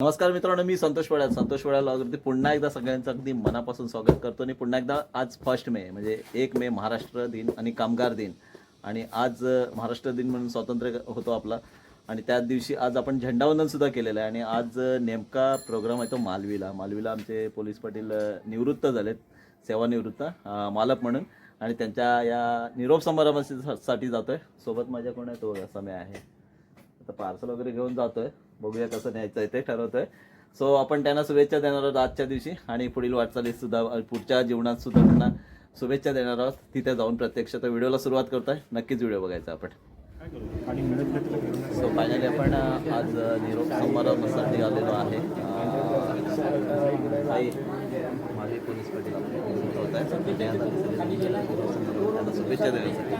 नमस्कार मित्रांनो, मी संतोष पडाल पुन्हा एकदा सगळ्यांचं अगदी मनापासून स्वागत करतो. आणि पुन्हा एकदा आज 1 मे म्हणजे 1 मे महाराष्ट्र दिन आणि कामगार दिन. आणि आज महाराष्ट्र दिन म्हणून स्वातंत्र्य होतो आपला. आणि त्याच दिवशी आज आपण झेंडावंदनसुद्धा केलेलं आहे. आणि आज नेमका प्रोग्राम आहे तो मालवीला आमचे पोलीस पाटील निवृत्त झालेत, सेवानिवृत्त मालक म्हणून. आणि त्यांच्या या निरोप समारंभासाठी जातो आहे. सोबत माझ्या कोण आहे, तो समय आहे. आता पार्सल वगैरे घेऊन जातोय, बघूया कसं न्यायचं आहे ते ठरवतोय. सो आपण त्यांना शुभेच्छा देणार आहोत आजच्या दिवशी. आणि पुढील वाटचालीत सुद्धा, पुढच्या जीवनात सुद्धा त्यांना शुभेच्छा देणार आहोत तिथे जाऊन प्रत्यक्ष. तर व्हिडिओला सुरुवात करतोय, नक्कीच व्हिडिओ बघायचा आपण. सो फायनली आपण आज निरोप समारंभासाठी आलेलो आहे. माझे पोलीस पाटील होत आहे, त्यांना शुभेच्छा देण्यासाठी.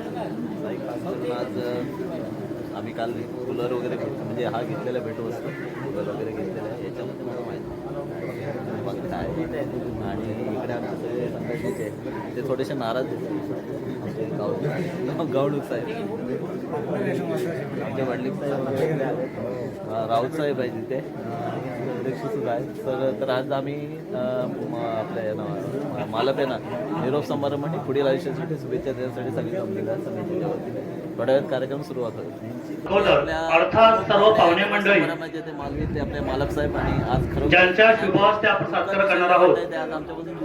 आज आम्ही काल कूलर वगैरे म्हणजे हा घेतलेला भेटू असतो, कूलर वगैरे घेतलेला आहे. याच्यामध्ये मला माहिती काय. आणि इकडे आमचे सगळे संघटनेचे ते थोडेसे नाराज आमचे गावडूक साहेब, आमचे वडील साहेब, राऊत साहेब आहे तिथे, अध्यक्षसुद्धा आहे सर. तर आज आम्ही आपल्या मालक आहे ना, निरोप समारंभ आणि पुढील आयुष्यासाठी शुभेच्छा देण्यासाठी सगळी जमलेल्या समितीच्या वतीने थोड्या वेळात कार्यक्रम सुरुवात होईल. अर्थात सर्व पाहुणे मंडळी मालवीतले आपले मालक साहेब आणि आज खरं ज्यांच्या शुभहस्ते आपण सत्कार करणार आहोत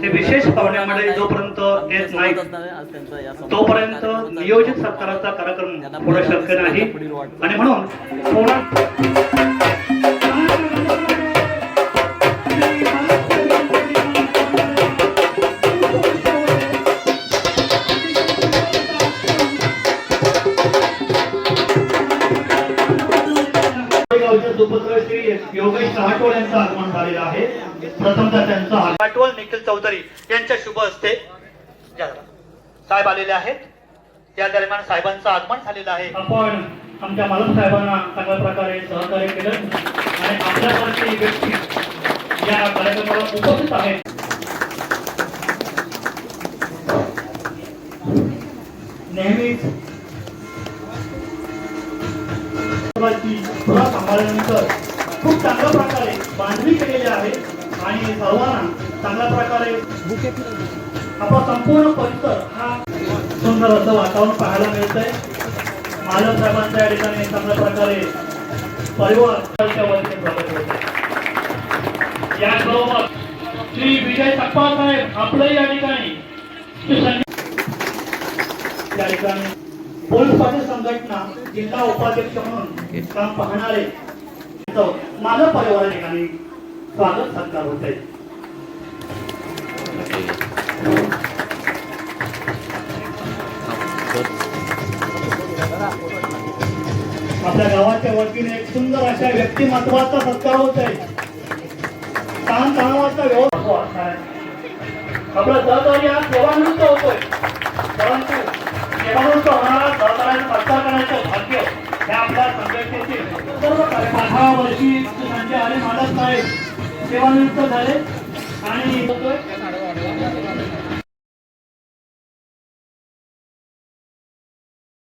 ते विशेष पाहुणे मंडळी जोपर्यंत येत नाही तोपर्यंत नियोजित सत्काराचा कार्यक्रम होणं शक्य नाही. आणि म्हणून योगेश राठोड यांचं आगमन झालेलं आहे. प्रथमतः त्यांचा राठोड निखिल चौधरी यांच्या शुभ हस्ते साहेब आलेले आहेत. या दरम्यान साहेबांचं आगमन झालेलं आहे. आपण आमच्या मालक साहेबांना चांगल्या प्रकारे सहकार्य केलं आणि आपल्यासारखी व्यक्ती या कार्यक्रमाला उपस्थित आहेत. नेहमीच सांभाळल्यानंतर खूप चांगल्या प्रकारे बांधणी केलेली आहे आणि सर्वांना चांगल्या प्रकारे आपला संपूर्ण परिसर हा सुंदर असं वातावरण पाहायला मिळतंय. मालक साहेबांच्या या ठिकाणी चांगल्या प्रकारे परिवाराच्या वतीने स्वागत होते. याचबरोबर श्री विजय सकपाळ साहेब आपलं या ठिकाणी पोलीस पाटील संघटना जिल्हा उपाध्यक्ष म्हणून काम पाहणारे माझा परिवार ठिकाणी स्वागत सत्कार होत आहे. आपल्या गावाच्या वतीने एक सुंदर अशा व्यक्तिमत्वाचा सत्कार होत आहे. ताण तणावाचा व्यवस्था आपला सहकारी हा सेवानिवृत्त होतोय, परंतु सेवानिवृत्त होणारा सहकार्याचा सत्कार करण्याचं भाग्य हे आपल्या संघटनेचे सर्व कार्यक्रम 18 वर्षी संजय आले मालक साहेब सेवानिवृत्त झाले. आणि